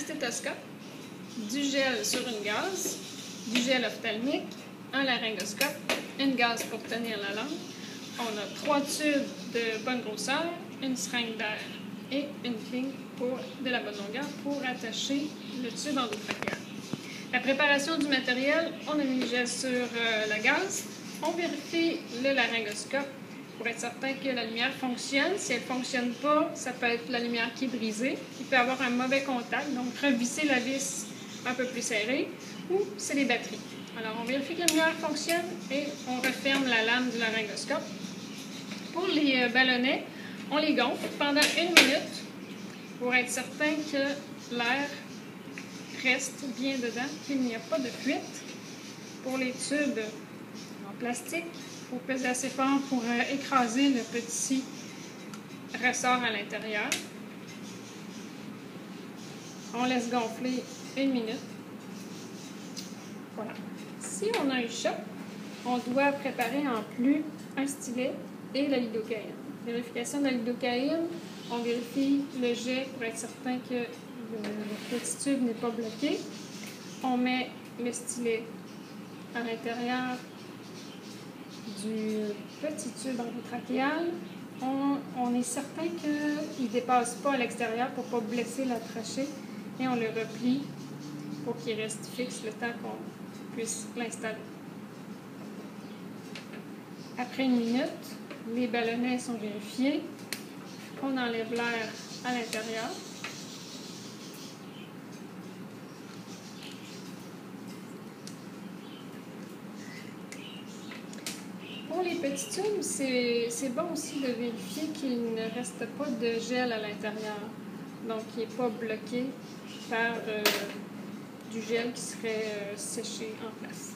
stéthoscope, du gel sur une gaze, du gel ophtalmique, un laryngoscope, une gaze pour tenir la langue. On a 3 tubes de bonne grosseur, une seringue d'air et une ligne de la bonne longueur pour attacher le tube endotrachéal. La préparation du matériel, on a mis le gel sur la gaze. On vérifie le laryngoscope pour être certain que la lumière fonctionne. Si elle ne fonctionne pas, ça peut être la lumière qui est brisée. Il peut y avoir un mauvais contact, donc revisser la vis un peu plus serrée, ou c'est les batteries. Alors, on vérifie que la lumière fonctionne et on referme la lame du laryngoscope. Pour les ballonnets, on les gonfle pendant 1 minute pour être certain que l'air reste bien dedans, qu'il n'y a pas de fuite. Pour les tubes en plastique, il faut peser assez fort pour écraser le petit ressort à l'intérieur. On laisse gonfler 1 minute. Voilà. Si on a un choc, on doit préparer en plus un stylet et la lidocaïne. Vérification de la lidocaïne, on vérifie le jet pour être certain que le petit tube n'est pas bloqué. On met le stylet à l'intérieur du petit tube endotrachéal. On est certain qu'il ne dépasse pas à l'extérieur pour ne pas blesser la trachée et on le replie pour qu'il reste fixe le temps qu'on puisse l'installer. Après 1 minute, les ballonnets sont vérifiés. On enlève l'air à l'intérieur. Pour les petits tubes, c'est bon aussi de vérifier qu'il ne reste pas de gel à l'intérieur. Donc, il n'est pas bloqué par du gel qui serait séché en place.